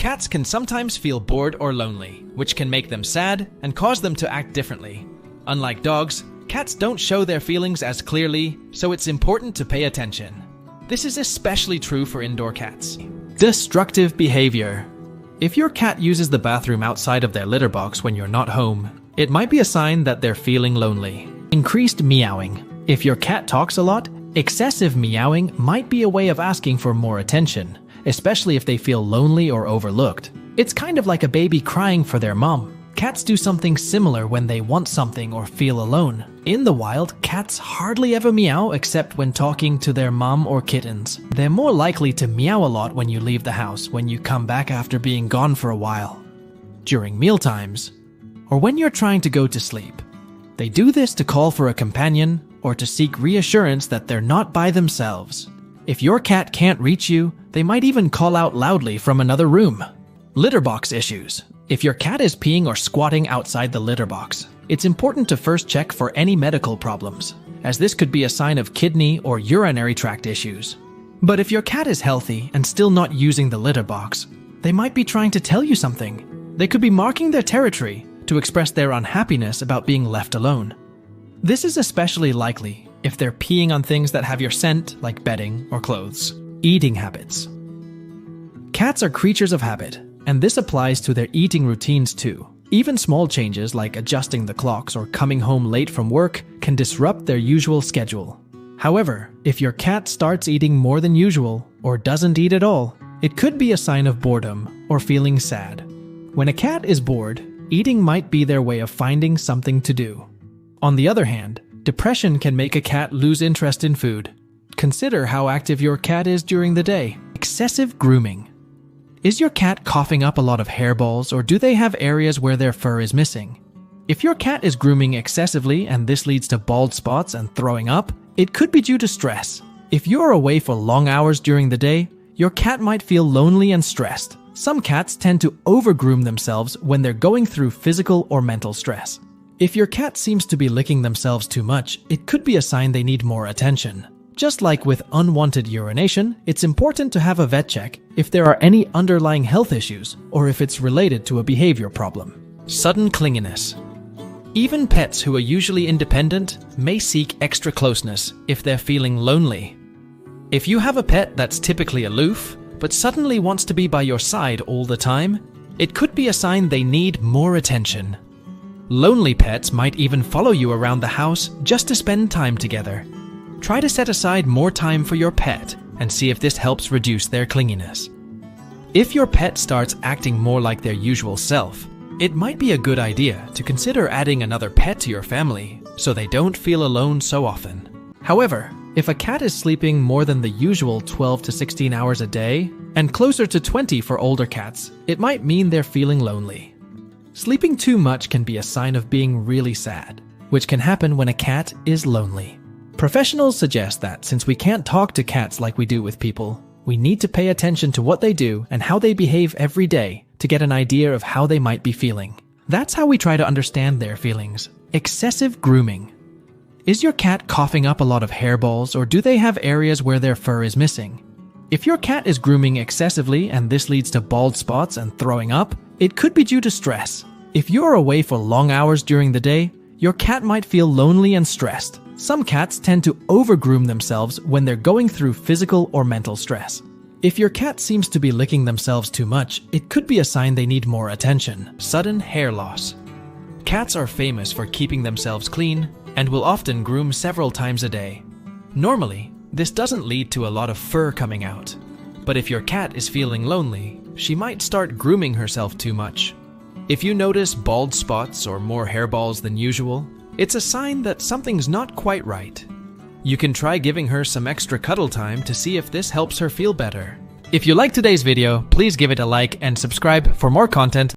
Cats can sometimes feel bored or lonely, which can make them sad and cause them to act differently. Unlike dogs, cats don't show their feelings as clearly, so it's important to pay attention. This is especially true for indoor cats. Destructive behavior. If your cat uses the bathroom outside of their litter box when you're not home, it might be a sign that they're feeling lonely. Increased meowing. If your cat talks a lot, excessive meowing might be a way of asking for more attention, especially if they feel lonely or overlooked. It's kind of like a baby crying for their mom. Cats do something similar when they want something or feel alone. In the wild, cats hardly ever meow except when talking to their mom or kittens. They're more likely to meow a lot when you leave the house, when you come back after being gone for a while, during mealtimes, or when you're trying to go to sleep. They do this to call for a companion or to seek reassurance that they're not by themselves. If your cat can't reach you, they might even call out loudly from another room. Litter box issues. If your cat is peeing or squatting outside the litter box, it's important to first check for any medical problems, as this could be a sign of kidney or urinary tract issues. But if your cat is healthy and still not using the litter box, they might be trying to tell you something. They could be marking their territory to express their unhappiness about being left alone. This is especially likely if they're peeing on things that have your scent, like bedding or clothes. Eating habits. Cats are creatures of habit, and this applies to their eating routines too. Even small changes like adjusting the clocks or coming home late from work can disrupt their usual schedule. However, if your cat starts eating more than usual or doesn't eat at all, it could be a sign of boredom or feeling sad. When a cat is bored, eating might be their way of finding something to do. On the other hand, depression can make a cat lose interest in food. Consider how active your cat is during the day. Excessive grooming. Is your cat coughing up a lot of hairballs, or do they have areas where their fur is missing? If your cat is grooming excessively and this leads to bald spots and throwing up, it could be due to stress. If you're away for long hours during the day, your cat might feel lonely and stressed. Some cats tend to overgroom themselves when they're going through physical or mental stress. If your cat seems to be licking themselves too much, it could be a sign they need more attention. Just like with unwanted urination, it's important to have a vet check if there are any underlying health issues or if it's related to a behavior problem. Sudden clinginess. Even pets who are usually independent may seek extra closeness if they're feeling lonely. If you have a pet that's typically aloof, but suddenly wants to be by your side all the time, it could be a sign they need more attention. Lonely pets might even follow you around the house just to spend time together. Try to set aside more time for your pet and see if this helps reduce their clinginess. If your pet starts acting more like their usual self, it might be a good idea to consider adding another pet to your family so they don't feel alone so often. However, if a cat is sleeping more than the usual 12 to 16 hours a day, and closer to 20 for older cats, it might mean they're feeling lonely. Sleeping too much can be a sign of being really sad, which can happen when a cat is lonely. Professionals suggest that since we can't talk to cats like we do with people, we need to pay attention to what they do and how they behave every day to get an idea of how they might be feeling. That's how we try to understand their feelings. Excessive grooming. Is your cat coughing up a lot of hairballs, or do they have areas where their fur is missing? If your cat is grooming excessively and this leads to bald spots and throwing up, it could be due to stress. If you're away for long hours during the day, your cat might feel lonely and stressed. Some cats tend to overgroom themselves when they're going through physical or mental stress. If your cat seems to be licking themselves too much, it could be a sign they need more attention. Sudden hair loss. Cats are famous for keeping themselves clean and will often groom several times a day. Normally, this doesn't lead to a lot of fur coming out. But if your cat is feeling lonely, she might start grooming herself too much. If you notice bald spots or more hairballs than usual, it's a sign that something's not quite right. You can try giving her some extra cuddle time to see if this helps her feel better. If you liked today's video, please give it a like and subscribe for more content.